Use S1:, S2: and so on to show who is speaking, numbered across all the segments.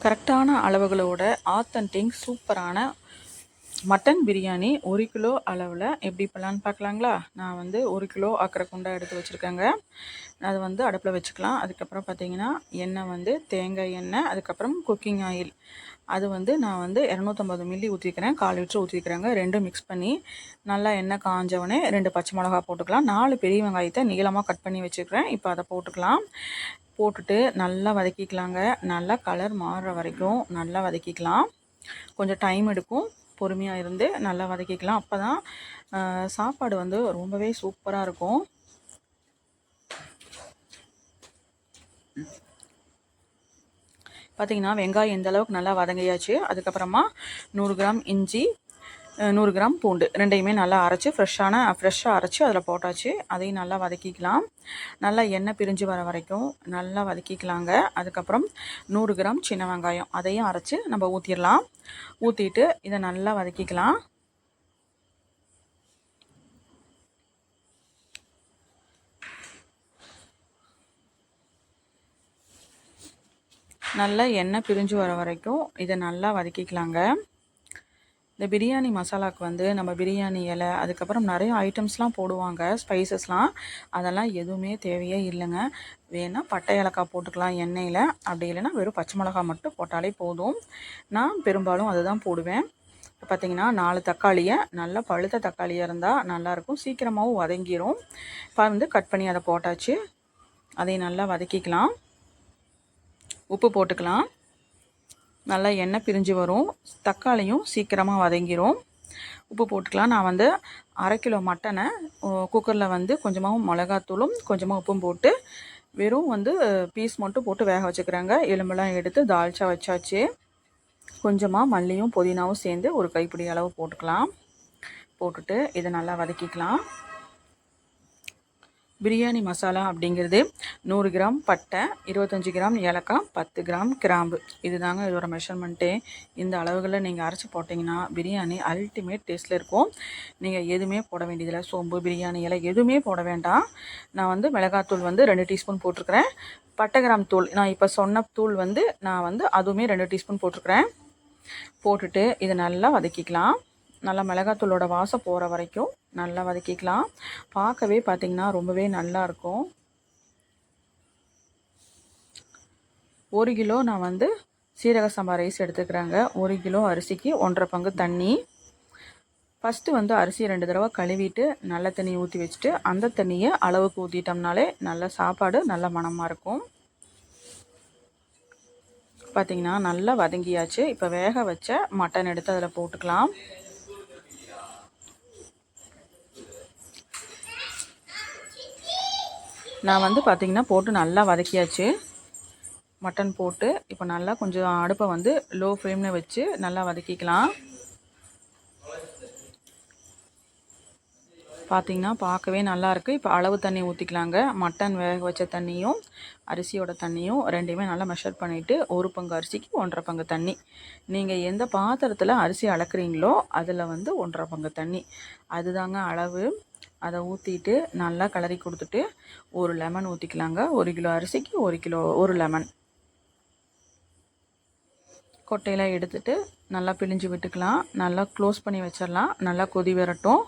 S1: கரெக்டான அளவுகளோட ஆத்தன்டிக் சூப்பரான mutton biryani 1 kilo அளவில் எப்படி பண்ணலான்னு பார்க்கலாங்களா. நான் வந்து 1 கிலோ ஆக்கிற குண்டா எடுத்து வச்சுருக்கேங்க. அது வந்து அடுப்பில் வச்சுக்கலாம். அதுக்கப்புறம் பார்த்திங்கன்னா எண்ணெய் வந்து தேங்காய் எண்ணெய், அதுக்கப்புறம் குக்கிங் ஆயில் அது வந்து நான் வந்து 250 மில்லி ஊற்றிக்கிறேன். 1/4 லிட்டர் ஊற்றிக்கிறேங்க. ரெண்டும் மிக்ஸ் பண்ணி நல்லா எண்ணெய் காஞ்சவொடனே 2 பச்சை மிளகா போட்டுக்கலாம். 4 பெரிய வெங்காயத்தை நீளமாக கட் பண்ணி வச்சுக்கிறேன். இப்போ அதை போட்டுக்கலாம். போட்டுட்டு நல்லா வதக்கிக்கலாங்க. நல்லா கலர் மாறுற வரைக்கும் நல்லா வதக்கிக்கலாம். கொஞ்சம் டைம் எடுக்கும், பொறுமையாக இருந்து நல்லா வதக்கிக்கலாம். அப்போ தான் சாப்பாடு வந்து ரொம்பவே சூப்பராக இருக்கும். பார்த்திங்கன்னா வெங்காயம் எந்த அளவுக்கு நல்லா வதங்கியாச்சு. அதுக்கப்புறமா 100 கிராம் இஞ்சி, 100 கிராம் பூண்டு ரெண்டையுமே நல்லா அரைச்சி ஃப்ரெஷ்ஷாக அரைச்சி அதில் போட்டாச்சு. அதையும் நல்லா வதக்கிக்கலாம். நல்லா எண்ணெய் பிரிஞ்சு வர வரைக்கும் நல்லா வதக்கிக்கலாங்க. அதுக்கப்புறம் 100 கிராம் சின்ன வெங்காயம் அதையும் அரைச்சி நம்ம ஊற்றிடலாம். ஊற்றிட்டு இதை நல்லா வதக்கிக்கலாம். நல்லா எண்ணெய் பிரிஞ்சு வர வரைக்கும் இதை நல்லா வதக்கிக்கலாங்க. இந்த பிரியாணி மசாலாவுக்கு வந்து நம்ம பிரியாணி இலை, அதுக்கப்புறம் நிறைய ஐட்டம்ஸ்லாம் போடுவாங்க, ஸ்பைசஸ்லாம். அதெல்லாம் எதுவுமே தேவையே இல்லைங்க. வேணால் பட்டை ஏலக்காய் போட்டுக்கலாம் எண்ணெயில். அப்படி இல்லைன்னா வெறும் பச்சை மிளகாய் மட்டும் போட்டாலே போதும். நான் பெரும்பாலும் அதுதான் போடுவேன். பார்த்திங்கன்னா 4 தக்காளியை நல்லா பழுத்த தக்காளியாக இருந்தால் நல்லாயிருக்கும், சீக்கிரமாகவும் வதங்கிடும். இப்போ வந்து கட் பண்ணி அதை போட்டாச்சு. அதை நல்லா வதக்கிக்கலாம். உப்பு போட்டுக்கலாம். நல்லா எண்ணெய் பிரிஞ்சு வரும், தக்காளியும் சீக்கிரமாக வதங்கிடும். உப்பு போட்டுக்கலாம். நான் வந்து 1/2 கிலோ மட்டனை குக்கரில் வந்து கொஞ்சமாக மிளகாத்தூளும் கொஞ்சமாக உப்பும் போட்டு வெறும் வந்து பீஸ் மட்டும் போட்டு வேக வச்சுக்கிறேங்க. எலும்பெல்லாம் எடுத்து தால்ச்சா வச்சாச்சு. கொஞ்சமாக மல்லியும் புதினாவும் சேர்ந்து ஒரு கைப்பிடி அளவு போட்டுக்கலாம். போட்டுட்டு இதை நல்லா வதக்கிக்கலாம். பிரியாணி மசாலா அப்படிங்கிறது 100 கிராம் பட்டை, 25 கிராம் ஏலக்காய், 10 கிராம் கிராம்பு. இது தாங்க இதோட மெஷர்மெண்ட்டு. இந்த அளவுகளில் நீங்கள் அரைச்சி போட்டிங்கன்னா பிரியாணி அல்டிமேட் டேஸ்ட்டில் இருக்கும். நீங்கள் எதுவுமே போட வேண்டியதில்லை. சோம்பு, பிரியாணி இலை எதுவுமே போட வேண்டாம். நான் வந்து மிளகாத்தூள் வந்து 2 டீஸ்பூன் போட்டிருக்கிறேன். பட்டை கிராம் தூள் நான் இப்போ சொன்ன தூள் வந்து நான் வந்து அதுவுமே 2 டீஸ்பூன் போட்டிருக்கிறேன். போட்டுட்டு இதை நல்லா வதக்கிக்கலாம். நல்லா மிளகாத்தூளோட வாசம் போகிற வரைக்கும் நல்லா வதக்கிக்கலாம். பார்க்கவே பார்த்திங்கன்னா ரொம்பவே நல்லாயிருக்கும். 1 கிலோ நான் வந்து சீரக சம்பா ரைஸ் எடுத்துக்கிறேங்க. 1 கிலோ அரிசிக்கு 1.5 பங்கு தண்ணி. ஃபஸ்ட்டு வந்து அரிசி 2 தடவை கழுவிட்டு நல்ல தண்ணி ஊற்றி வச்சுட்டு அந்த தண்ணியை அளவுக்கு ஊற்றிட்டோம்னாலே நல்ல சாப்பாடு நல்ல மணமாக இருக்கும். பார்த்திங்கன்னா நல்லா வதங்கியாச்சு. இப்போ வேக வச்ச மட்டன் எடுத்து அதில் போட்டுக்கலாம். நான் வந்து பார்த்திங்கன்னா போட்டு நல்லா வதக்கியாச்சு. மட்டன் போட்டு இப்போ நல்லா கொஞ்சம் அடுப்பை வந்து லோ ஃப்ளேமில் வச்சு நல்லா வதக்கிக்கலாம். பார்த்திங்கன்னா பார்க்கவே நல்லாயிருக்கு. இப்போ அளவு தண்ணி ஊற்றிக்கலாங்க. மட்டன் வேக வச்ச தண்ணியும் அரிசியோட தண்ணியும் ரெண்டையுமே நல்லா மெஷர் பண்ணிவிட்டு 1 பங்கு அரிசிக்கு 1.5 பங்கு தண்ணி. நீங்கள் எந்த பாத்திரத்தில் அரிசி அளக்குறீங்களோ அதில் வந்து 1.5 பங்கு தண்ணி, அதுதாங்க அளவு. அதை ஊற்றிட்டு நல்லா கிளறி கொடுத்துட்டு ஒரு லெமன் ஊற்றிக்கலாங்க. 1 கிலோ அரிசிக்கு 1 லெமன். கொட்டையெல்லாம் எடுத்துட்டு நல்லா பிழிஞ்சு விட்டுக்கலாம். நல்லா க்ளோஸ் பண்ணி வச்சிடலாம். நல்லா கொதி வரட்டும்.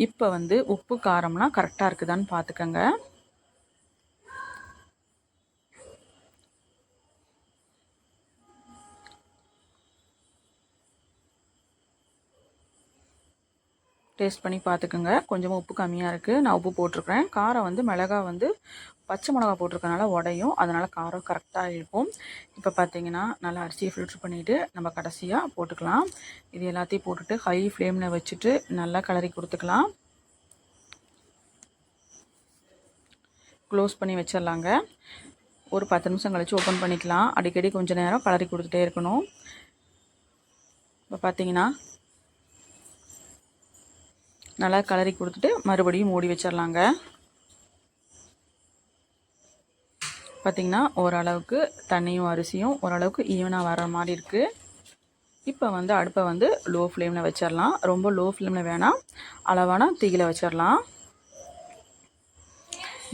S1: இப்போ வந்து உப்பு காரம்லாம் கரெக்டாக இருக்குதான்னு பார்த்துக்கங்க. டேஸ்ட் பண்ணி பார்த்துக்குங்க. கொஞ்சமாக உப்பு கம்மியாக இருக்குது, நான் உப்பு போட்டிருக்கிறேன். காரம் வந்து மிளகா வந்து பச்சை மிளகா போட்டிருக்கனால உடையும், அதனால் காரம் கரெக்டாக இருக்கும். இப்போ பார்த்திங்கன்னா நல்லா அரிசியை ஃபில்ட்ரு பண்ணிவிட்டு நம்ம கடைசியாக போட்டுக்கலாம். இது எல்லாத்தையும் போட்டுட்டு ஹை ஃப்ளேமில் வச்சுட்டு நல்லா கிளறி கொடுத்துக்கலாம். க்ளோஸ் பண்ணி வச்சிடலாங்க. ஒரு 10 நிமிஷம் கழித்து ஓப்பன் பண்ணிக்கலாம். அடிக்கடி கொஞ்சம் நேரம் கிளறி கொடுத்துட்டே இருக்கணும். இப்போ பார்த்திங்கன்னா நல்லா கிளறி கொடுத்துட்டு மறுபடியும் மூடி வச்சிடலாங்க. பார்த்திங்கன்னா ஓரளவுக்கு தண்ணியும் அரிசியும் ஓரளவுக்கு ஈவனாக வர மாதிரி இருக்குது. இப்போ வந்து அடுப்பை வந்து லோ ஃப்ளேமில் வச்சிடலாம். ரொம்ப லோ ஃப்ளேமில் வேணாம், அளவான தீயில வச்சிடலாம்.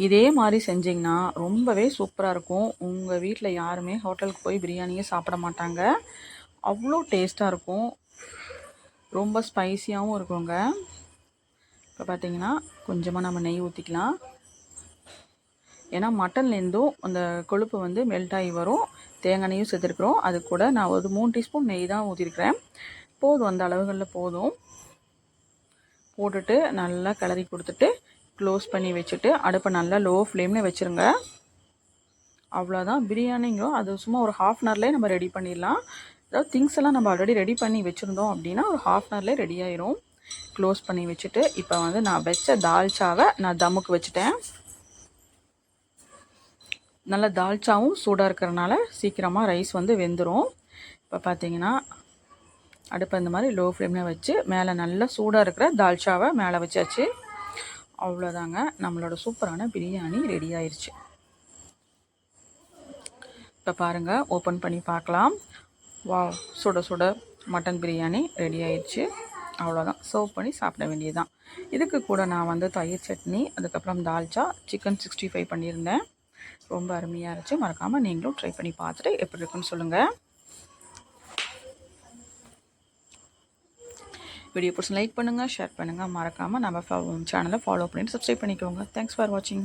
S1: இதே மாதிரி செஞ்சிங்கன்னா ரொம்பவே சூப்பராக இருக்கும். உங்கள் வீட்டில் யாருமே ஹோட்டலுக்கு போய் பிரியாணியே சாப்பிட மாட்டாங்க. அவ்வளோ டேஸ்ட்டாக இருக்கும். ரொம்ப ஸ்பைஸியாகவும் இருக்குங்க. இப்போ பார்த்தீங்கன்னா கொஞ்சமாக நம்ம நெய் ஊற்றிக்கலாம். ஏன்னா மட்டன்லேருந்தும் அந்த கொழுப்பு வந்து மெல்ட் ஆகி வரும். தேங்காய் நெய்யும் சேர்த்துருக்குறோம். அது கூட நான் ஒரு 3 டீஸ்பூன் நெய் தான் ஊற்றிருக்கிறேன். போதும், அந்த அளவுகளில் போதும். போட்டுட்டு நல்லா கிளறி கொடுத்துட்டு க்ளோஸ் பண்ணி வச்சுட்டு அடுப்பை நல்லா லோ ஃப்ளேமில் வச்சுருங்க. அவ்வளோதான் பிரியாணிங்கோ. அது சும்மா ஒரு ஹாஃப் அன் ஹவர்லேயே நம்ம ரெடி பண்ணிடலாம். அதாவது திங்ஸ் எல்லாம் நம்ம ஆல்ரெடி ரெடி பண்ணி வச்சுருந்தோம் அப்படின்னா ஒரு ஹாஃப் அன் ஹவர்லேயே ரெடி ஆயிரும். க்ளோஸ் பண்ணி வச்சுட்டு இப்போ வந்து நான் வச்ச தால்ச்சாவை நான் தம்முக்கு வச்சுட்டேன். நல்லா தால்ச்சாவும் சூடாக இருக்கிறனால சீக்கிரமாக ரைஸ் வந்து வெந்துடும். இப்போ பார்த்தீங்கன்னா அடுப்பை இந்த மாதிரி லோ ஃப்ளேமில் வச்சு மேலே நல்லா சூடாக இருக்கிற தால்ச்சாவை மேலே வச்சாச்சு. அவ்வளோதாங்க, நம்மளோட சூப்பரான பிரியாணி ரெடி ஆயிடுச்சு. இப்போ பாருங்கள், ஓப்பன் பண்ணி பார்க்கலாம். வாவ், சுட சுட மட்டன் பிரியாணி ரெடி ஆயிடுச்சு. அவ்வளோதான், சர்வ் பண்ணி சாப்பிட வேண்டியதுதான். இதுக்கு கூட நான் வந்து தயிர் சட்னி, அதுக்கப்புறம் தால்ச்சா, சிக்கன் 65 பண்ணியிருந்தேன். ரொம்ப அருமையாக இருந்துச்சு. மறக்காமல் நீங்களும் ட்ரை பண்ணி பார்த்துட்டு எப்படி இருக்குன்னு சொல்லுங்கள். வீடியோ பிடிச்சி லைக் பண்ணுங்கள், ஷேர் பண்ணுங்கள். மறக்காமல் நம்ம சேனலை ஃபாலோ பண்ணிவிட்டு சப்ஸ்கிரைப் பண்ணிக்கோங்க. தேங்க்ஸ் ஃபார் வாட்சிங்.